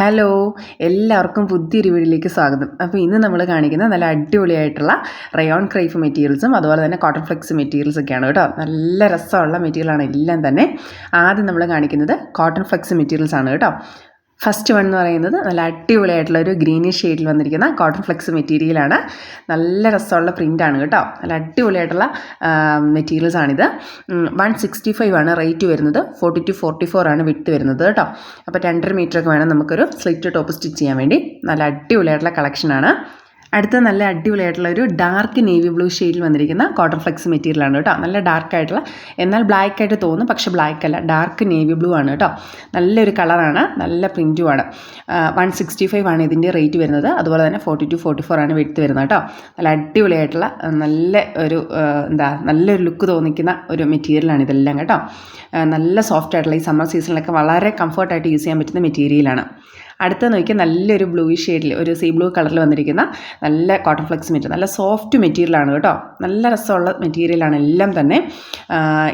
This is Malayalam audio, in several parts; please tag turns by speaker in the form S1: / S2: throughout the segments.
S1: ഹലോ, എല്ലാവർക്കും പുതിയൊരു വീഡിയോയിലേക്ക് സ്വാഗതം. അപ്പോൾ ഇന്ന് നമ്മൾ കാണിക്കുന്ന നല്ല അടിപൊളിയായിട്ടുള്ള റയോൺ ക്രേപ്പ് മെറ്റീരിയൽസും അതുപോലെ തന്നെ കോട്ടൺ ഫ്ലെക്സ് മെറ്റീരിയൽസൊക്കെയാണ് കേട്ടോ. നല്ല രസമുള്ള മെറ്റീരിയലാണ് എല്ലാം തന്നെ. ആദ്യം നമ്മൾ കാണിക്കുന്നത് കോട്ടൺ ഫ്ലെക്സ് മെറ്റീരിയൽസ് ആണ് കേട്ടോ. ഫസ്റ്റ് വൺ എന്ന് പറയുന്നത് നല്ല അടിപൊളിയായിട്ടുള്ള ഒരു ഗ്രീനിഷ് ഷെയ്ഡിൽ വന്നിരിക്കുന്ന കോട്ടൺ ഫ്ലെക്സ് മെറ്റീരിയലാണ്. നല്ല രസമുള്ള പ്രിൻ്റാണ് കേട്ടോ. നല്ല അടിപൊളിയായിട്ടുള്ള മെറ്റീരിയൽസാണിത്. 165 ആണ് റേറ്റ് വരുന്നത്. 40 to 44 ആണ് വിഡ്ത്ത് വരുന്നത് കേട്ടോ. അപ്പോൾ 2.5 മീറ്ററൊക്കെ വേണം നമുക്കൊരു സ്ലിറ്റ് ടോപ്പ് സ്റ്റിച്ച് ചെയ്യാൻ വേണ്ടി. നല്ല അടിപൊളിയായിട്ടുള്ള കളക്ഷനാണ്. അടുത്ത നല്ല അടിപൊളിയായിട്ടുള്ള ഒരു ഡാർക്ക് നേവി ബ്ലൂ ഷെയ്ഡിൽ വന്നിരിക്കുന്ന കോട്ടൺ ഫ്ലെക്സ് മെറ്റീരിയലാണ് കേട്ടോ. നല്ല ഡാർക്കായിട്ടുള്ള, എന്നാൽ ബ്ലാക്ക് ആയിട്ട് തോന്നും, പക്ഷേ ബ്ലാക്ക് അല്ല, ഡാർക്ക് നേവി ബ്ലൂ ആണ് കേട്ടോ. നല്ലൊരു കളറാണ്, നല്ല പ്രിൻറ്റുമാണ്. 165 ആണ് ഇതിൻ്റെ റേറ്റ് വരുന്നത്. അതുപോലെ തന്നെ 40 to 44 ആണ് വിഡ്ത്ത് വരുന്നത് കേട്ടോ. നല്ല അടിപൊളിയായിട്ടുള്ള നല്ല ഒരു നല്ലൊരു ലുക്ക് തോന്നിക്കുന്ന ഒരു മെറ്റീരിയലാണ് ഇതെല്ലാം കേട്ടോ. നല്ല സോഫ്റ്റ് ആയിട്ടുള്ള ഈ സമ്മർ സീസണിലൊക്കെ വളരെ കംഫർട്ടായിട്ട് യൂസ് ചെയ്യാൻ പറ്റുന്ന മെറ്റീരിയലാണ്. അടുത്ത നോക്കിയാൽ നല്ലൊരു ബ്ലൂ ഷെയ്ഡിൽ, ഒരു സീ ബ്ലൂ കളറിൽ വന്നിരിക്കുന്ന നല്ല കോട്ടൺ ഫ്ലെക്സ് മെറ്റീരിയൽ. നല്ല സോഫ്റ്റ് മെറ്റീരിയലാണ് കേട്ടോ. നല്ല രസമുള്ള മെറ്റീരിയലാണ് എല്ലാം തന്നെ.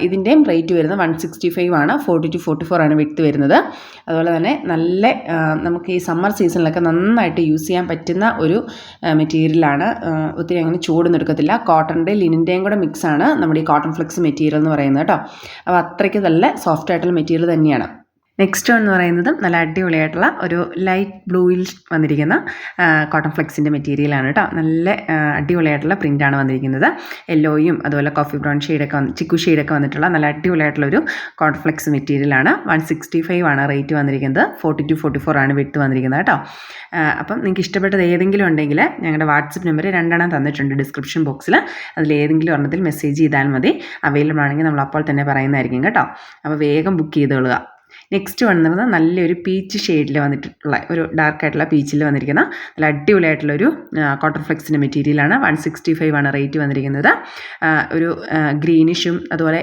S1: ഇതിൻ്റെയും റേറ്റ് വരുന്നത് 165 ആണ്. 40 to 44 ആണ് വിഡ്ത്ത് വരുന്നത്. അതുപോലെ തന്നെ നല്ല നമുക്ക് ഈ സമ്മർ സീസണിലൊക്കെ നന്നായിട്ട് യൂസ് ചെയ്യാൻ പറ്റുന്ന ഒരു മെറ്റീരിയലാണ്. ഒത്തിരി അങ്ങനെ ചൂടൊന്നും എടുക്കത്തില്ല. കോട്ടണിൻ്റെയും ലിനിൻ്റെയും കൂടെ മിക്സാണ് നമ്മുടെ ഈ കോട്ടൺ ഫ്ലെക്സ് മെറ്റീരിയൽ എന്ന് പറയുന്നത് കേട്ടോ. അപ്പോൾ അത്രയ്ക്ക് നല്ല സോഫ്റ്റ് ആയിട്ടുള്ള മെറ്റീരിയൽ തന്നെയാണ്. നെക്സ്റ്റ് എന്ന് പറയുന്നത് നല്ല അടിപൊളിയായിട്ടുള്ള ഒരു ലൈറ്റ് ബ്ലൂയിൽ വന്നിരിക്കുന്ന കോട്ടൺ ഫ്ലെക്സിൻ്റെ മെറ്റീരിയലാണ് കേട്ടോ. നല്ല അടിപൊളിയായിട്ടുള്ള പ്രിൻ്റാണ് വന്നിരിക്കുന്നത്. യെല്ലോയും അതുപോലെ കോഫി ബ്രൗൺ ഷെയ്ഡൊക്കെ ചിക്കു ഷെയ്ഡൊക്കെ വന്നിട്ടുള്ള നല്ല അടിപൊളിയായിട്ടുള്ളൊരു കോട്ടൺ ഫ്ലെക്സ് മെറ്റീരിയലാണ്. 165 ആണ് റേറ്റ് വന്നിരിക്കുന്നത്. 40 to 44 ആണ് വിഡ്ത്ത് വന്നിരിക്കുന്നത് കേട്ടോ. അപ്പം നിങ്ങൾക്ക് ഇഷ്ടപ്പെട്ടത് ഏതെങ്കിലും ഉണ്ടെങ്കിൽ ഞങ്ങളുടെ വാട്സപ്പ് നമ്പർ 2 തന്നിട്ടുണ്ട് ഡിസ്ക്രിപ്ഷൻ ബോക്സിൽ. അതിലേതെങ്കിലും ഒരെണ്ണത്തിൽ മെസ്സേജ് ചെയ്താൽ മതി. അവൈലബിൾ ആണെങ്കിൽ നമ്മൾ അപ്പോൾ തന്നെ പറയുന്നതായിരിക്കും കേട്ടോ. അപ്പോൾ വേഗം ബുക്ക് ചെയ്തോളുക. നെക്സ്റ്റ് വന്നത് നല്ലൊരു പീച്ച് ഷെയ്ഡിൽ വന്നിട്ടുള്ള ഒരു ഡാർക്കായിട്ടുള്ള പീച്ചിൽ വന്നിരിക്കുന്ന നല്ല അടിപൊളിയായിട്ടുള്ളൊരു കോട്ടൺ ഫ്ലെക്സിൻ്റെ മെറ്റീരിയലാണ്. 165 ആണ് റേറ്റ് വന്നിരിക്കുന്നത്. ഒരു ഗ്രീനിഷും അതുപോലെ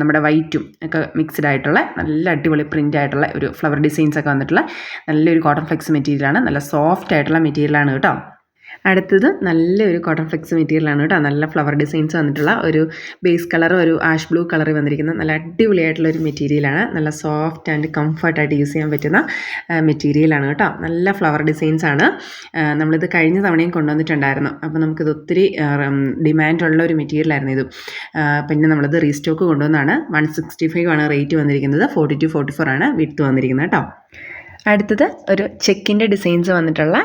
S1: നമ്മുടെ വൈറ്റും ഒക്കെ മിക്സ്ഡ് ആയിട്ടുള്ള നല്ല അടിപൊളി പ്രിൻ്റ് ആയിട്ടുള്ള ഒരു ഫ്ലവർ ഡിസൈൻസ് ഒക്കെ വന്നിട്ടുള്ള നല്ലൊരു കോട്ടൺ ഫ്ലെക്സ് മെറ്റീരിയലാണ്. നല്ല സോഫ്റ്റ് ആയിട്ടുള്ള മെറ്റീരിയലാണ് കേട്ടോ. അടുത്തത് നല്ലൊരു കോട്ടൺ ഫ്ലെക്സ് മെറ്റീരിയലാണ് കേട്ടോ. നല്ല ഫ്ലവർ ഡിസൈൻസ് വന്നിട്ടുള്ള ഒരു ബേസ് കളർ, ഒരു ആഷ് ബ്ലൂ കളറിൽ വന്നിരിക്കുന്ന നല്ല അടിപൊളിയായിട്ടുള്ളൊരു മെറ്റീരിയലാണ്. നല്ല സോഫ്റ്റ് ആൻഡ് കംഫർട്ടായിട്ട് യൂസ് ചെയ്യാൻ പറ്റുന്ന മെറ്റീരിയലാണ് കേട്ടോ. നല്ല ഫ്ലവർ ഡിസൈൻസാണ്. നമ്മളിത് കഴിഞ്ഞ തവണയും കൊണ്ടുവന്നിട്ടുണ്ടായിരുന്നു. അപ്പോൾ നമുക്കിത് ഒത്തിരി ഡിമാൻഡുള്ള ഒരു മെറ്റീരിയലായിരുന്നു ഇത്. പിന്നെ നമ്മളിത് റീസ്റ്റോക്ക് കൊണ്ടുവന്നാണ്. 165 ആണ് റേറ്റ് വന്നിരിക്കുന്നത്. 40 to 44 ആണ് വിഡ്ത്ത് വന്നിരിക്കുന്നത് കേട്ടോ. അടുത്തത് ഒരു ചെക്കിൻ്റെ ഡിസൈൻസ് വന്നിട്ടുള്ള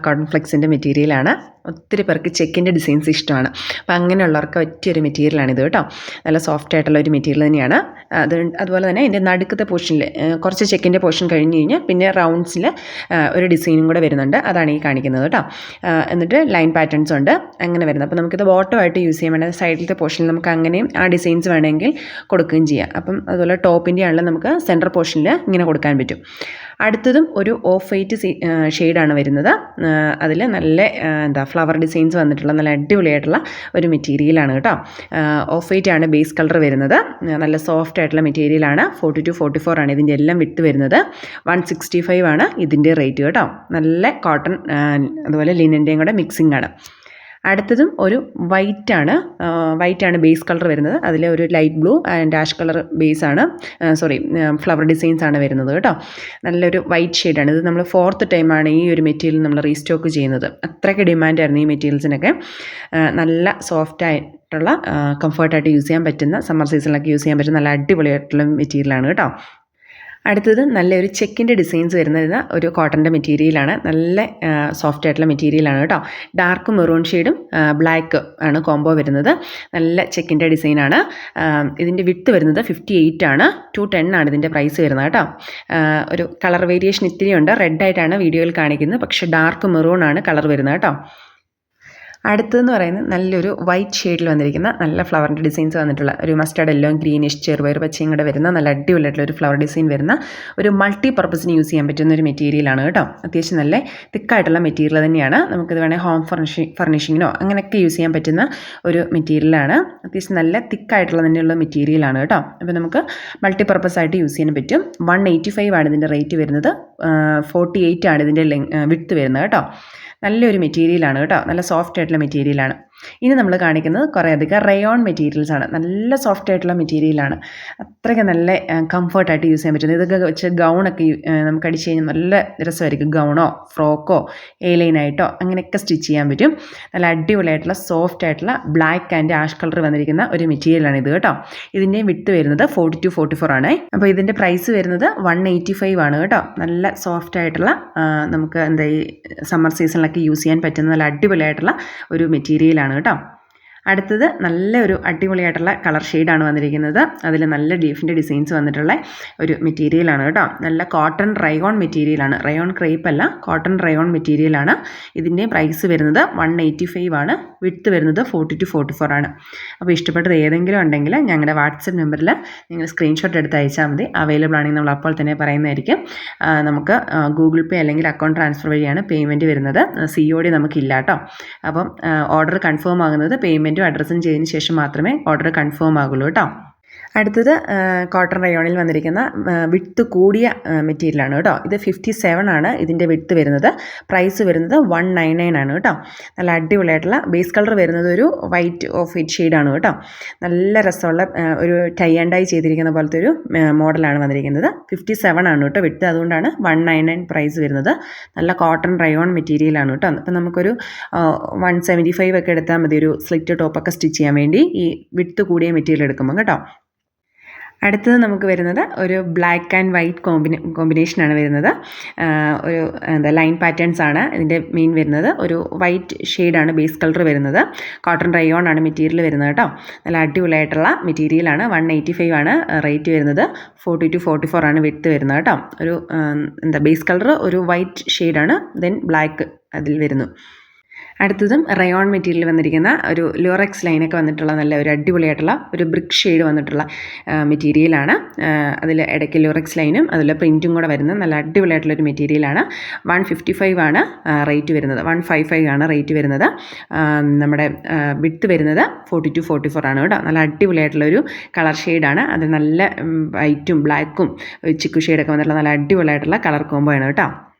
S1: കോട്ടൺ ഫ്ലെക്സിൻ്റെ മെറ്റീരിയലാണ്. ഒത്തിരി പേർക്ക് ചെക്കിൻ്റെ ഡിസൈൻസ് ഇഷ്ടമാണ്. അപ്പോൾ അങ്ങനെയുള്ളവർക്ക് പറ്റിയൊരു മെറ്റീരിയലാണിത് കേട്ടോ. നല്ല സോഫ്റ്റ് ആയിട്ടുള്ള ഒരു മെറ്റീരിയൽ തന്നെയാണ്. അതുപോലെ തന്നെ അതിൻ്റെ നടുക്കത്തെ പോർഷനിൽ കുറച്ച് ചെക്കിൻ്റെ പോർഷൻ കഴിഞ്ഞ് കഴിഞ്ഞാൽ പിന്നെ റൗണ്ട്സിൽ ഒരു ഡിസൈനും കൂടെ വരുന്നുണ്ട്. അതാണ് ഈ കാണിക്കുന്നത് കേട്ടോ. എന്നിട്ട് ലൈൻ പാറ്റേൺസ് ഉണ്ട് അങ്ങനെ വരുന്നത്. അപ്പോൾ നമുക്കിത് ബോട്ടമായിട്ട് യൂസ് ചെയ്യാൻ വേണ്ടി സൈഡിലത്തെ പോർഷനിൽ നമുക്ക് അങ്ങനെയും ആ ഡിസൈൻസ് വേണമെങ്കിൽ കൊടുക്കുകയും ചെയ്യാം. അപ്പം അതുപോലെ ടോപ്പിൻ്റെ ആണെങ്കിലും നമുക്ക് സെൻറ്റർ പോർഷനിൽ ഇങ്ങനെ കൊടുക്കാൻ പറ്റും. അടുത്തതും ഒരു ഓഫ് വൈറ്റ് ഷെയ്ഡാണ് വരുന്നത്. അതിൽ നല്ല ഫ്ലവർ ഡിസൈൻസ് വന്നിട്ടുള്ള നല്ല അടിപൊളിയായിട്ടുള്ള ഒരു മെറ്റീരിയലാണ് കേട്ടോ. ഓഫ് വൈറ്റ് ആണ് ബേസ് കളർ വരുന്നത്. നല്ല സോഫ്റ്റ് ആയിട്ടുള്ള മെറ്റീരിയലാണ്. 40 to 44 ആണ് ഇതിൻ്റെ എല്ലാം വിഡ്ത്ത് വരുന്നത്. 165 ആണ് ഇതിൻ്റെ റേറ്റ് കേട്ടോ. നല്ല കോട്ടൺ അതുപോലെ ലിനൻ്റെയും കൂടെ മിക്സിംഗ് ആണ്. അടുത്തതും ഒരു വൈറ്റാണ് ബേസ് കളർ വരുന്നത്. അതിൽ ഒരു light blue and ash colour ബേസാണ്, ഫ്ലവർ ഡിസൈൻസ് ആണ് വരുന്നത് കേട്ടോ. നല്ലൊരു വൈറ്റ് ഷെയ്ഡാണ്. ഇത് നമ്മൾ 4th ടൈമാണ് ഈ ഒരു മെറ്റീരിയൽ നമ്മൾ റീസ്റ്റോക്ക് ചെയ്യുന്നത്. അത്രയ്ക്ക് ഡിമാൻഡായിരുന്നു ഈ മെറ്റീരിയൽസിനൊക്കെ. നല്ല സോഫ്റ്റായിട്ടുള്ള കംഫർട്ടായിട്ട് യൂസ് ചെയ്യാൻ പറ്റുന്ന, സമ്മർ സീസണിലൊക്കെ യൂസ് ചെയ്യാൻ പറ്റുന്ന നല്ല അടിപൊളിയായിട്ടുള്ള മെറ്റീരിയലാണ് കേട്ടോ. അടുത്തത് നല്ലൊരു ചെക്കിൻ്റെ ഡിസൈൻസ് വരുന്ന ഒരു കോട്ടൻ്റെ മെറ്റീരിയലാണ്. നല്ല സോഫ്റ്റ് ആയിട്ടുള്ള മെറ്റീരിയലാണ് കേട്ടോ. ഡാർക്ക് മെറൂൺ ഷെയ്ഡും ബ്ലാക്ക് ആണ് കോംബോ വരുന്നത്. നല്ല ചെക്കിൻ്റെ ഡിസൈനാണ്. ഇതിൻ്റെ വിഡ്ത്ത് വരുന്നത് 58 ആണ്. 210 ആണ് ഇതിൻ്റെ പ്രൈസ് വരുന്നത് കേട്ടോ. ഒരു കളർ വേരിയേഷൻ ഇത്തിരി ഉണ്ട്. റെഡായിട്ടാണ് വീഡിയോയിൽ കാണിക്കുന്നത്, പക്ഷേ ഡാർക്ക് മെറൂൺ ആണ് കളർ വരുന്നത് കേട്ടോ. അടുത്തതെന്ന് പറയുന്നത് നല്ലൊരു വൈറ്റ് ഷെയ്ഡിൽ വന്നിരിക്കുന്ന നല്ല ഫ്ലവറിൻ്റെ ഡിസൈൻസ് വന്നിട്ടുള്ള ഒരു മസ്റ്റർഡ് യെല്ലോ ഗ്രീനിഷ് ചെറുപയർ പച്ചയും കൂടെ വരുന്ന നല്ല അടിപൊളിയായിട്ടുള്ള ഒരു ഫ്ലവർ ഡിസൈൻ വരുന്ന ഒരു മൾട്ടി പർപ്പസിന് യൂസ് ചെയ്യാൻ പറ്റുന്ന ഒരു മെറ്റീരിയലാണ് കേട്ടോ. അത്യാവശ്യം നല്ല തിക്കായിട്ടുള്ള മെറ്റീരിയൽ തന്നെയാണ്. നമുക്കിത് വേണമെങ്കിൽ ഹോം ഫർണിഷിങ്ങിനോ അങ്ങനെയൊക്കെ യൂസ് ചെയ്യാൻ പറ്റുന്ന ഒരു മെറ്റീരിയലാണ്. അത്യാവശ്യം നല്ല തിക്കായിട്ടുള്ള തന്നെയുള്ള മെറ്റീരിയലാണ് കേട്ടോ. അപ്പോൾ നമുക്ക് മൾട്ടി പർപ്പസ് ആയിട്ട് യൂസ് ചെയ്യാൻ പറ്റും. 185 ആണ് ഇതിൻ്റെ റേറ്റ് വരുന്നത്. 48 ആണ് ഇതിൻ്റെ വിഡ്ത്ത് വരുന്നത് കേട്ടോ. നല്ലൊരു മെറ്റീരിയലാണ് കേട്ടോ. നല്ല സോഫ്റ്റ് ആയിട്ടുള്ള മെറ്റീരിയലാണ്. ഇനി നമ്മൾ കാണിക്കുന്നത് കുറേയധികം റയോൺ മെറ്റീരിയൽസാണ്. നല്ല സോഫ്റ്റ് ആയിട്ടുള്ള മെറ്റീരിയലാണ്. അത്രയ്ക്ക് നല്ല കംഫർട്ടായിട്ട് യൂസ് ചെയ്യാൻ പറ്റുന്നത്. ഇതൊക്കെ വെച്ച് ഗൗണൊക്കെ നമുക്ക് അടിച്ച് കഴിഞ്ഞാൽ നല്ല രസമായിരിക്കും. ഗൗണോ ഫ്രോക്കോ എയർലൈനായിട്ടോ അങ്ങനെയൊക്കെ സ്റ്റിച്ച് ചെയ്യാൻ പറ്റും. നല്ല അടിപൊളിയായിട്ടുള്ള സോഫ്റ്റ് ആയിട്ടുള്ള ബ്ലാക്ക് ആൻഡ് ആഷ് കളർ വന്നിരിക്കുന്ന ഒരു മെറ്റീരിയലാണ് ഇത് കേട്ടോ. ഇതിൻ്റെ വിഡ്ത്ത് വരുന്നത് 42-44 ആണ്. അപ്പോൾ ഇതിൻ്റെ പ്രൈസ് വരുന്നത് 185 ആണ് കേട്ടോ. നല്ല സോഫ്റ്റ് ആയിട്ടുള്ള നമുക്ക് എന്താ ഈ സമ്മർ സീസണിലൊക്കെ യൂസ് ചെയ്യാൻ പറ്റുന്ന നല്ല അടിപൊളിയായിട്ടുള്ള ഒരു മെറ്റീരിയലാണ് കേട്ടോ. അടുത്തത് നല്ലൊരു അടിപൊളിയായിട്ടുള്ള കളർ ഷെയ്ഡാണ് വന്നിരിക്കുന്നത്. അതിൽ നല്ല ലീഫിൻ്റെ ഡിസൈൻസ് വന്നിട്ടുള്ള ഒരു മെറ്റീരിയലാണ് കേട്ടോ. നല്ല കോട്ടൺ റയോൺ മെറ്റീരിയലാണ്. റയോൺ ക്രേപ്പ് അല്ല, കോട്ടൺ റയോൺ മെറ്റീരിയലാണ്. ഇതിൻ്റെ പ്രൈസ് വരുന്നത് 185 ആണ്. വിഡ്ത്ത് വരുന്നത് 40-44 ആണ്. അപ്പോൾ ഇഷ്ടപ്പെട്ടത് ഏതെങ്കിലും ഉണ്ടെങ്കിൽ ഞങ്ങളുടെ വാട്സപ്പ് നമ്പറിൽ നിങ്ങൾ സ്ക്രീൻഷോട്ട് എടുത്ത് അയച്ചാൽ മതി. അവൈലബിൾ ആണെങ്കിൽ നമ്മൾ അപ്പോൾ തന്നെ പറയുന്നതായിരിക്കും. നമുക്ക് ഗൂഗിൾ പേ അല്ലെങ്കിൽ അക്കൗണ്ട് ട്രാൻസ്ഫർ വഴിയാണ് പേയ്മെൻറ്റ് വരുന്നത്. COD നമുക്കില്ല കേട്ടോ. അപ്പം ഓർഡർ കൺഫേം ആകുന്നത് പേയ്മെൻറ്റും അഡ്രസ്സും ചെയ്തതിന് ശേഷം മാത്രമേ ഓർഡർ കൺഫേം ആകുള്ളൂ കേട്ടോ. അടുത്തത് കോട്ടൺ റയോണിൽ വന്നിരിക്കുന്ന വിഡ്ത്ത് കൂടിയ മെറ്റീരിയലാണ് കേട്ടോ. ഇത് 57 ആണ് ഇതിൻ്റെ വിഡ്ത്ത് വരുന്നത്. പ്രൈസ് വരുന്നത് 199 ആണ് കേട്ടോ. നല്ല അടിപൊളിയായിട്ടുള്ള ബേസ് കളർ വരുന്നത് ഒരു വൈറ്റ് ഓഫ് വൈറ്റ് ഷെയ്ഡാണ് കേട്ടോ. നല്ല രസമുള്ള ഒരു ടൈ ആൻഡ് ഡൈ ചെയ്തിരിക്കുന്ന പോലത്തെ ഒരു മോഡലാണ് വന്നിരിക്കുന്നത്. 57 ആണ് കേട്ടോ വിഡ്ത്ത്. അതുകൊണ്ടാണ് 199 പ്രൈസ് വരുന്നത്. നല്ല കോട്ടൺ റയോൺ മെറ്റീരിയലാണ് കേട്ടോ. അപ്പം നമുക്കൊരു 175 ഒക്കെ എടുത്താൽ മതി ഒരു സ്ലിറ്റ് ടോപ്പൊക്കെ സ്റ്റിച്ച് ചെയ്യാൻ വേണ്ടി ഈ വിഡ്ത്ത് കൂടിയ മെറ്റീരിയൽ എടുക്കുമ്പോൾ കേട്ടോ. അടുത്തത് നമുക്ക് വരുന്നത് ഒരു ബ്ലാക്ക് ആൻഡ് വൈറ്റ് കോമ്പിനേഷനാണ് വരുന്നത്. ഒരു ലൈൻ പാറ്റേൺസ് ആണ് ഇതിൻ്റെ മെയിൻ വരുന്നത്. ഒരു വൈറ്റ് ഷെയ്ഡാണ് ബേസ് കളർ വരുന്നത്. കോട്ടൺ റയോൺ ആണ് മെറ്റീരിയൽ വരുന്നത് കേട്ടോ. നല്ല അടിപൊളിയായിട്ടുള്ള മെറ്റീരിയലാണ്. 185 ആണ് റേറ്റ് വരുന്നത്. 40-44 ആണ് വിഡ്ത്ത് വരുന്നത് കേട്ടോ. ഒരു ബേസ് കളർ ഒരു വൈറ്റ് ഷെയ്ഡാണ്, ദെൻ ബ്ലാക്ക് അതിൽ വരുന്നു. അടുത്തതും റയോൺ മെറ്റീരിയൽ വന്നിരിക്കുന്ന ഒരു ലോറക്സ് ലൈനൊക്കെ വന്നിട്ടുള്ള നല്ല ഒരു അടിപൊളിയായിട്ടുള്ള ഒരു ബ്രിക്ക് ഷെയ്ഡ് വന്നിട്ടുള്ള മെറ്റീരിയലാണ്. അതിൽ ഇടയ്ക്ക് ലോറക്സ് ലൈനും അതിൽ പ്രിൻറ്റും കൂടെ വരുന്ന നല്ല അടിപൊളിയായിട്ടുള്ളൊരു മെറ്റീരിയലാണ്. 155 ആണ് റേറ്റ് വരുന്നത്. 155 ആണ് റേറ്റ് വരുന്നത്. നമ്മുടെ വിഡ്ത്ത് വരുന്നത് 40-44 ആണ് കേട്ടോ. നല്ല അടിപൊളിയായിട്ടുള്ളൊരു കളർ ഷെയ്ഡാണ്. അത് നല്ല വൈറ്റും ബ്ലാക്കും ചിക്കു ഷെയ്ഡൊക്കെ വന്നിട്ടുള്ള നല്ല അടിപൊളിയായിട്ടുള്ള കളർ കോംബോ ആണ് കേട്ടോ.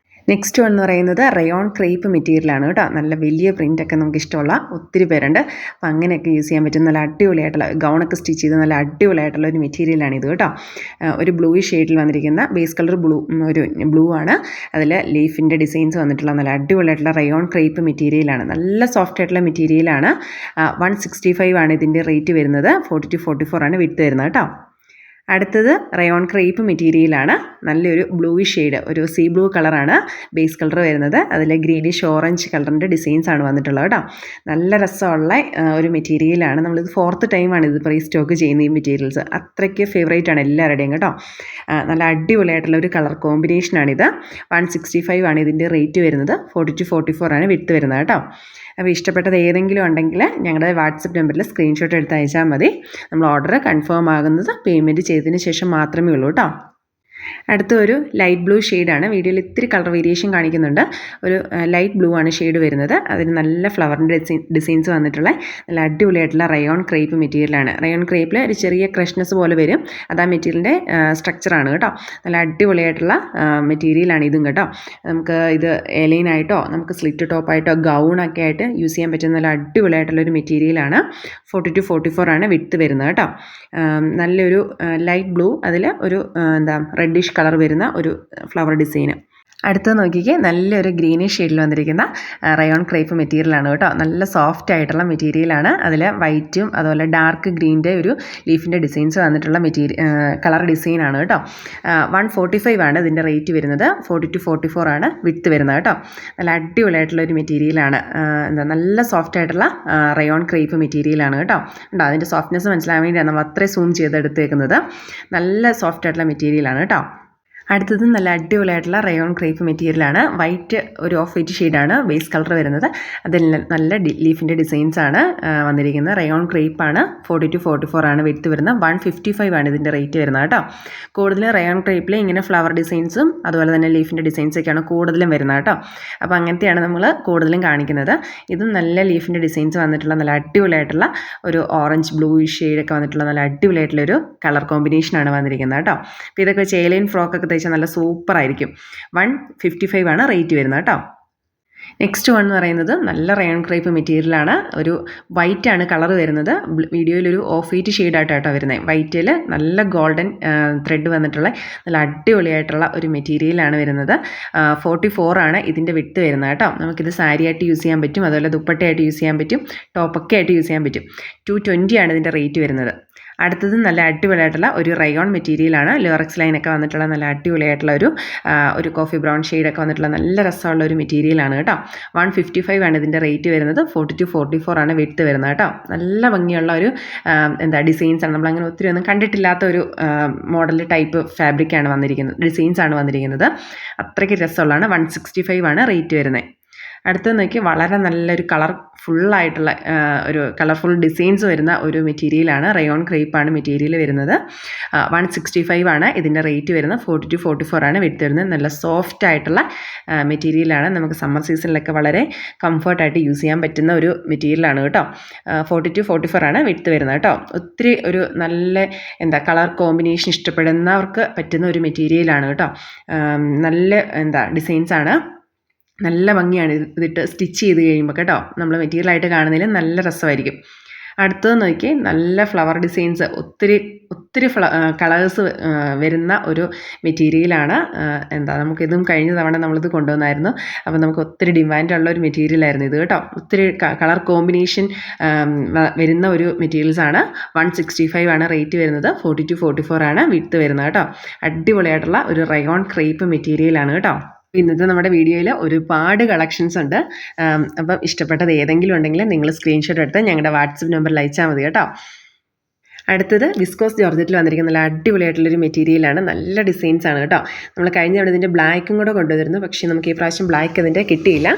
S1: നെക്സ്റ്റ് എന്ന് പറയുന്നത് റയോൺ ക്രേപ്പ് മെറ്റീരിയലാണ് കേട്ടോ. നല്ല വലിയ പ്രിൻ്റൊക്കെ നമുക്ക് ഇഷ്ടമുള്ള ഒത്തിരി പേരുണ്ട്. അപ്പോൾ അങ്ങനെയൊക്കെ യൂസ് ചെയ്യാൻ പറ്റും. നല്ല അടിപൊളിയായിട്ടുള്ള ഗൗണൊക്കെ സ്റ്റിച്ച് ചെയ്ത് നല്ല അടിപൊളിയായിട്ടുള്ള ഒരു മെറ്റീരിയലാണ് ഇത് കേട്ടോ. ഒരു ബ്ലൂ ഷെയ്ഡിൽ വന്നിരിക്കുന്ന ബേസ് കളർ ഒരു ബ്ലൂ ആണ്. അതിൽ ലീഫിൻ്റെ ഡിസൈൻസ് വന്നിട്ടുള്ള നല്ല അടിപൊളിയായിട്ടുള്ള റയോൺ ക്രേപ്പ് മെറ്റീരിയലാണ്. നല്ല സോഫ്റ്റ് ആയിട്ടുള്ള മെറ്റീരിയലാണ്. 165 ആണ് ഇതിൻ്റെ റേറ്റ് വരുന്നത്. 40-44 ആണ് വിഡ്ത്ത് വരുന്നത് കേട്ടോ. അടുത്തത് റയോൺ ക്രേപ്പ് മെറ്റീരിയലാണ്. നല്ലൊരു ബ്ലൂയിഷ് ഷെയ്ഡ്, ഒരു സീ ബ്ലൂ കളറാണ് ബേസ് കളർ വരുന്നത്. അതിൽ ഗ്രീനിഷ് ഓറഞ്ച് കളറിൻ്റെ ഡിസൈൻസ് ആണ് വന്നിട്ടുള്ളത് കേട്ടോ. നല്ല രസമുള്ള ഒരു മെറ്റീരിയലാണ്. നമ്മളിത് 4th ടൈമാണ് ഇത് റീസ്റ്റോക്ക് ചെയ്യുന്ന ഈ മെറ്റീരിയൽസ്. അത്രയ്ക്ക് ഫേവറേറ്റ് ആണ് എല്ലാവരുടെയും കേട്ടോ. നല്ല അടിപൊളിയായിട്ടുള്ള ഒരു കളർ കോമ്പിനേഷനാണിത്. 165 ആണ് ഇതിൻ്റെ റേറ്റ് വരുന്നത്. 40-44 ആണ് വിഡ്ത്ത് വരുന്നത് കേട്ടോ. അപ്പോൾ ഇഷ്ടപ്പെട്ടത് ഏതെങ്കിലും ഉണ്ടെങ്കിൽ ഞങ്ങളുടെ വാട്സപ്പ് നമ്പറിൽ സ്ക്രീൻഷോട്ട് എടുത്ത് അയച്ചാൽ മതി. നമ്മൾ ഓർഡർ കൺഫേം ആകുന്നത് പേയ്മെൻറ്റ് ചെയ്തതിന് ശേഷം മാത്രമേ ഉള്ളൂ കേട്ടോ. അടുത്ത ഒരു ലൈറ്റ് ബ്ലൂ ഷെയ്ഡാണ്. വീഡിയോയിൽ ഇത്തിരി കളർ വേരിയേഷൻ കാണിക്കുന്നുണ്ട്. ഒരു ലൈറ്റ് ബ്ലൂ ആണ് ഷെയ്ഡ് വരുന്നത്. അതിന് നല്ല ഫ്ലവറിൻ്റെ ഡിസൈൻസ് വന്നിട്ടുള്ള നല്ല അടിപൊളിയായിട്ടുള്ള റയോൺ ക്രേപ്പ് മെറ്റീരിയലാണ്. റയോൺ ക്രേപ്പിൽ ഒരു ചെറിയ ക്രഷ്നെസ് പോലെ വരും. അത് ആ മെറ്റീരിയലിൻ്റെ സ്ട്രക്ചറാണ് കേട്ടോ. നല്ല അടിപൊളിയായിട്ടുള്ള മെറ്റീരിയലാണ് ഇതും കേട്ടോ. നമുക്ക് ഇത് എലൈനായിട്ടോ നമുക്ക് സ്ലിറ്റ് ടോപ്പായിട്ടോ ഗൗണൊക്കെ ആയിട്ട് യൂസ് ചെയ്യാൻ പറ്റുന്ന നല്ല അടിപൊളിയായിട്ടുള്ളൊരു മെറ്റീരിയലാണ്. 40-44 ആണ് വിഡ്ത്ത് വരുന്നത് കേട്ടോ. നല്ലൊരു ലൈറ്റ് ബ്ലൂ, അതിൽ ഒരു റെഡിഷ് കളർ വരുന്ന ഒരു ഫ്ലവർ ഡിസൈന്. അടുത്തത് നോക്കിക്കേ, നല്ലൊരു ഗ്രീനിഷ് ഷെയ്ഡിൽ വന്നിരിക്കുന്ന റയോൺ ക്രേപ്പ് മെറ്റീരിയലാണ് കേട്ടോ. നല്ല സോഫ്റ്റ് ആയിട്ടുള്ള മെറ്റീരിയലാണ്. അതിൽ വൈറ്റും അതുപോലെ ഡാർക്ക് ഗ്രീൻ്റെ ഒരു ലീഫിൻ്റെ ഡിസൈൻസ് വന്നിട്ടുള്ള കളർ ഡിസൈനാണ് കേട്ടോ. 145 ആണ് ഇതിൻ്റെ റേറ്റ് വരുന്നത്. 40-44 ആണ് വിഡ്ത്ത് വരുന്നത് കേട്ടോ. നല്ല അടിപൊളിയായിട്ടുള്ള ഒരു മെറ്റീരിയലാണ്. നല്ല സോഫ്റ്റ് ആയിട്ടുള്ള റയോൺ ക്രേപ്പ് മെറ്റീരിയലാണ് കേട്ടോ. ഉണ്ടോ, അതിൻ്റെ സോഫ്റ്റ്നെസ് മനസ്സിലാകാൻ വേണ്ടിയാണ് നമ്മൾ അത്രയും സൂം ചെയ്തെടുത്തേക്കുന്നത്. നല്ല സോഫ്റ്റ് ആയിട്ടുള്ള മെറ്റീരിയലാണ് കേട്ടോ. അടുത്തത് നല്ല അടിപൊളിയായിട്ടുള്ള റയോൺ ക്രേപ്പ് മെറ്റീരിയലാണ്. വൈറ്റ് ഒരു ഓഫ് വൈറ്റ് ഷെയ്ഡാണ് ബേസ് കളർ വരുന്നത്. അതിൽ നല്ല ലീഫിൻ്റെ ഡിസൈൻസ് ആണ് വന്നിരിക്കുന്നത്. റയോൺ ക്രേപ്പാണ്. 40-44 ആണ് വിഡ്ത്ത് വരുന്നത്. 155 ആണ് ഇതിൻ്റെ റേറ്റ് വരുന്നത് കേട്ടോ. കൂടുതൽ റയോൺ ക്രേപ്പിൽ ഇങ്ങനെ ഫ്ലവർ ഡിസൈൻസും അതുപോലെ തന്നെ ലീഫിൻ്റെ ഡിസൈൻസൊക്കെയാണ് കൂടുതലും വരുന്നത് കേട്ടോ. അപ്പോൾ അങ്ങനത്തെയാണ് നമ്മൾ കൂടുതലും കാണിക്കുന്നത്. ഇതും നല്ല ലീഫിൻ്റെ ഡിസൈൻസ് വന്നിട്ടുള്ള നല്ല അടിപൊളിയായിട്ടുള്ള ഒരു ഓറഞ്ച് ബ്ലൂ ഷെയ്ഡൊക്കെ വന്നിട്ടുള്ള നല്ല അടിപൊളിയായിട്ടുള്ളൊരു കളർ കോമ്പിനേഷനാണ് വന്നിരിക്കുന്നത് കേട്ടോ. അപ്പോൾ ഇതൊക്കെ ചേലൈൻ ഫ്രോക്കൊക്കെ തയ്ച്ചാൽ നല്ല സൂപ്പർ ആയിരിക്കും. 155 ആണ് റേറ്റ് വരുന്നത് കേട്ടോ. നെക്സ്റ്റ് വൺ എന്ന് പറയുന്നത് നല്ല റയോൺ ക്രേപ്പ് മെറ്റീരിയലാണ്. ഒരു വൈറ്റ് ആണ് കളർ വരുന്നത്. വീഡിയോയിലൊരു ഓഫ് വൈറ്റ് ഷെയ്ഡായിട്ടാണ് വരുന്നത്. വൈറ്റിൽ നല്ല ഗോൾഡൻ ത്രെഡ് വന്നിട്ടുള്ള നല്ല അടിപൊളിയായിട്ടുള്ള ഒരു മെറ്റീരിയലാണ് വരുന്നത്. 44 ആണ് ഇതിൻ്റെ വിഡ്ത്ത് വരുന്നത് കേട്ടോ. നമുക്കിത് സാരി ആയിട്ട് യൂസ് ചെയ്യാൻ പറ്റും, അതുപോലെ ദുപ്പട്ടയായിട്ട് യൂസ് ചെയ്യാൻ പറ്റും, ടോപ്പൊക്കെ ആയിട്ട് യൂസ് ചെയ്യാൻ പറ്റും. 220 ആണ് ഇതിൻ്റെ റേറ്റ് വരുന്നത്. അടുത്തത് നല്ല അടിപൊളിയായിട്ടുള്ള ഒരു റയോൺ മെറ്റീരിയലാണ്. ലോറക്സ് ലൈനൊക്കെ വന്നിട്ടുള്ള നല്ല അടിപൊളിയായിട്ടുള്ള ഒരു കോഫി ബ്രൗൺ ഷെയ്ഡൊക്കെ വന്നിട്ടുള്ള നല്ല രസമുള്ള ഒരു മെറ്റീരിയലാണ് കേട്ടോ. 155 ആണ് ഇതിൻ്റെ റേറ്റ് വരുന്നത്. 42-44 ആണ് വിഡ്ത്ത് വരുന്നത് കേട്ടോ. നല്ല ഭംഗിയുള്ള ഒരു ഡിസൈൻസാണ്. നമ്മളങ്ങനെ ഒത്തിരി ഒന്നും കണ്ടിട്ടില്ലാത്ത ഒരു മോഡൽ ടൈപ്പ് ഫാബ്രിക്കാണ് വന്നിരിക്കുന്നത്, ഡിസൈൻസാണ് വന്നിരിക്കുന്നത്. അത്രയ്ക്ക് രസമുള്ളതാണ്. 165 ആണ് റേറ്റ് വരുന്നത്. അടുത്തത് നോക്കി വളരെ നല്ലൊരു ഫുള്ളായിട്ടുള്ള ഒരു കളർഫുൾ ഡിസൈൻസ് വരുന്ന ഒരു മെറ്റീരിയലാണ്. റയോൺ ക്രേപ്പാണ് മെറ്റീരിയൽ വരുന്നത്. 165 ആണ് ഇതിൻ്റെ റേറ്റ് വരുന്നത്. 42-44 ആണ് വിഡ്ത്ത് വരുന്നത്. നല്ല സോഫ്റ്റ് ആയിട്ടുള്ള മെറ്റീരിയലാണ്. നമുക്ക് സമ്മർ സീസണിലൊക്കെ വളരെ കംഫർട്ടായിട്ട് യൂസ് ചെയ്യാൻ പറ്റുന്ന ഒരു മെറ്റീരിയലാണ് കേട്ടോ. 42-44 ആണ് വിഡ്ത്ത് വരുന്നത് കേട്ടോ. ഒത്തിരി ഒരു നല്ല കളർ കോമ്പിനേഷൻ ഇഷ്ടപ്പെടുന്നവർക്ക് പറ്റുന്ന ഒരു മെറ്റീരിയലാണ് കേട്ടോ. നല്ല ഡിസൈൻസാണ്. നല്ല ഭംഗിയാണ് ഇതിട്ട് സ്റ്റിച്ച് ചെയ്ത് കഴിയുമ്പോൾ കേട്ടോ. നമ്മൾ മെറ്റീരിയലായിട്ട് കാണുന്നതിൽ നല്ല രസമായിരിക്കും. അടുത്തത് നോക്കി നല്ല ഫ്ലവർ ഡിസൈൻസ്, ഒത്തിരി കളേഴ്സ് വരുന്ന ഒരു മെറ്റീരിയലാണ്. നമുക്കിതും കഴിഞ്ഞ തവണ നമ്മളിത് കൊണ്ടുവന്നായിരുന്നു. അപ്പോൾ നമുക്ക് ഒത്തിരി ഡിമാൻഡുള്ള ഒരു മെറ്റീരിയലായിരുന്നു ഇത് കേട്ടോ. ഒത്തിരി കളർ കോമ്പിനേഷൻ വരുന്ന ഒരു മെറ്റീരിയൽസാണ്. 165 ആണ് റേറ്റ് വരുന്നത്. 42-44 ആണ് വിഡ്ത്ത് വരുന്നത് കേട്ടോ. അടിപൊളിയായിട്ടുള്ള ഒരു റയോൺ ക്രേപ്പ് മെറ്റീരിയലാണ് കേട്ടോ. ഇന്നത്തെ നമ്മുടെ വീഡിയോയിൽ ഒരുപാട് കളക്ഷൻസ് ഉണ്ട്. അപ്പം ഇഷ്ടപ്പെട്ടത് ഏതെങ്കിലും ഉണ്ടെങ്കിൽ നിങ്ങൾ സ്ക്രീൻഷോട്ട് എടുത്ത് ഞങ്ങളുടെ വാട്സപ്പ് നമ്പറിൽ അയച്ചാൽ മതി കേട്ടോ. അടുത്തത് വിസ്കോസ് ജോർജറ്റിൽ വന്നിരിക്കുന്ന നല്ല അടിപൊളിയായിട്ടുള്ളൊരു മെറ്റീരിയലാണ്. നല്ല ഡിസൈൻസാണ് കേട്ടോ. നമ്മൾ കഴിഞ്ഞ അവിടെ ഇതിൻ്റെ ബ്ലാക്കും കൂടെ കൊണ്ടുവരുന്നു, പക്ഷേ നമുക്ക് ഈ പ്രാവശ്യം ബ്ലാക്ക് അതിൻ്റെ കിട്ടിയില്ല.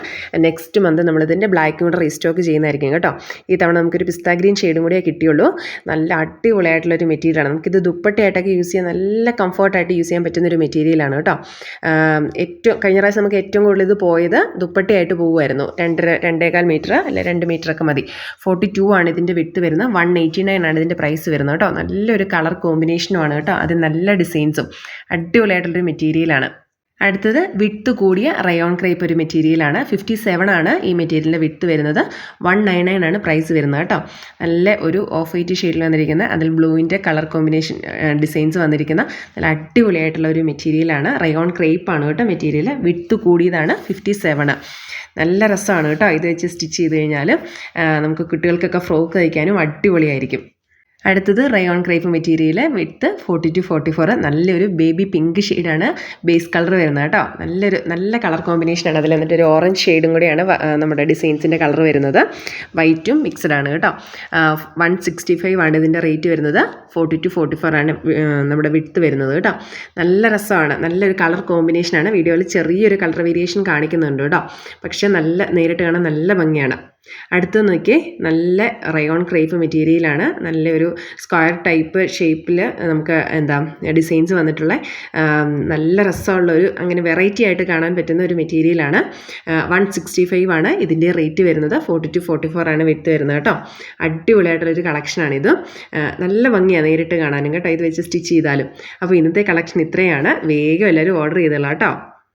S1: നെക്സ്റ്റ് മന്ത് നമ്മളിതിൻ്റെ ബ്ലാക്കും കൂടെ റീസ്റ്റോക്ക് ചെയ്യുന്നതായിരിക്കും കേട്ടോ. ഈ തവണ നമുക്കൊരു പിസ്ത ഗ്രീൻ ഷെയ്ഡും കൂടിയേ കിട്ടിയുള്ളൂ. നല്ല അടിപൊളിയായിട്ടുള്ളൊരു മെറ്റീരിയലാണ്. നമുക്കിത് ദുപ്പട്ടയായിട്ടൊക്കെ യൂസ് ചെയ്യാൻ നല്ല കംഫർട്ടായിട്ട് യൂസ് ചെയ്യാൻ പറ്റുന്നൊരു മെറ്റീരിയലാണ് കേട്ടോ. കഴിഞ്ഞ പ്രാവശ്യം നമുക്ക് ഏറ്റവും കൂടുതൽ ഇത് പോയത് ദുപ്പട്ടയായിട്ട് പോകുമായിരുന്നു. 2.25 മീറ്റർ അല്ലെ 2 മീറ്ററൊക്കെ മതി. 42 ആണ് ഇതിൻ്റെ വിഡ്ത്ത് വരുന്നത്. 189 ആണ് ഇതിൻ്റെ പ്രൈസ് വരുന്നത് കേട്ടോ. നല്ലൊരു കളർ കോമ്പിനേഷനുമാണ് കേട്ടോ. അത് നല്ല ഡിസൈൻസും അടിപൊളിയായിട്ടുള്ളൊരു മെറ്റീരിയലാണ്. അടുത്തത് വിഡ്ത്ത് കൂടിയ റയോൺ ക്രേപ്പ് ഒരു മെറ്റീരിയലാണ്. 57 ആണ് ഈ മെറ്റീരിയലിൻ്റെ വിഡ്ത്ത് വരുന്നത്. 199 ആണ് പ്രൈസ് വരുന്നത് കേട്ടോ. നല്ല ഒരു ഓഫ് വൈറ്റ് ഷെയ്ഡിൽ വന്നിരിക്കുന്ന, അതിൽ ബ്ലൂവിൻ്റെ കളർ കോമ്പിനേഷൻ ഡിസൈൻസ് വന്നിരിക്കുന്ന നല്ല അടിപൊളിയായിട്ടുള്ള ഒരു മെറ്റീരിയലാണ്. റയോൺ ക്രേപ്പ് ആണ് കേട്ടോ മെറ്റീരിയൽ. വിഡ്ത്ത് കൂടിയതാണ്. 57. നല്ല രസമാണ് കേട്ടോ. ഇത് വെച്ച് സ്റ്റിച്ച് ചെയ്ത് കഴിഞ്ഞാൽ നമുക്ക് കുട്ടികൾക്കൊക്കെ ഫ്രോക്ക് തയ്ക്കാനും അടിപൊളിയായിരിക്കും. അടുത്തത് റയോൺ ക്രേപ്പ് മെറ്റീരിയൽ വിഡ്ത്ത് 42-44. നല്ലൊരു ബേബി പിങ്ക് ഷെയ്ഡാണ് ബേസ് കളർ വരുന്നത് കേട്ടോ. നല്ല കളർ കോമ്പിനേഷനാണ്. അതിൽ എന്നിട്ട് ഒരു ഓറഞ്ച് ഷെയ്ഡും കൂടിയാണ് നമ്മുടെ ഡിസൈൻസിൻ്റെ കളർ വരുന്നത്. വൈറ്റും മിക്സഡ് ആണ് കേട്ടോ. 165 ആണ് ഇതിൻ്റെ റേറ്റ് വരുന്നത്. 42-44 ആണ് നമ്മുടെ വിഡ്ത്ത് വരുന്നത് കേട്ടോ. നല്ല രസമാണ്. നല്ലൊരു കളർ കോമ്പിനേഷനാണ്. വീഡിയോയിൽ ചെറിയൊരു കളർ വേരിയേഷൻ കാണിക്കുന്നുണ്ട് കേട്ടോ, പക്ഷേ നേരിട്ട് കാണാൻ നല്ല ഭംഗിയാണ്. അടുത്തത് നോക്കിയേ, നല്ല റയോൺ ക്രേപ്പ് മെറ്റീരിയലാണ്. നല്ലൊരു സ്ക്വയർ ടൈപ്പ് ഷേപ്പിൽ നമുക്ക് ഡിസൈൻസ് വന്നിട്ടുള്ള നല്ല രസമുള്ളൊരു അങ്ങനെ വെറൈറ്റി ആയിട്ട് കാണാൻ പറ്റുന്ന ഒരു മെറ്റീരിയലാണ്. 165 ആണ് ഇതിൻ്റെ റേറ്റ് വരുന്നത്. 42-44 ആണ് വിഡ്ത്ത് വരുന്നത് കേട്ടോ. അടിപൊളിയായിട്ടുള്ളൊരു കളക്ഷനാണിത്. നല്ല ഭംഗിയാണ് നേരിട്ട് കാണാനും കേട്ടോ, ഇത് വെച്ച് സ്റ്റിച്ച് ചെയ്താലും. അപ്പോൾ ഇന്നത്തെ കളക്ഷൻ ഇത്രയാണ്. വേഗം എല്ലാവരും ഓർഡർ ചെയ്തോളാം കേട്ടോ.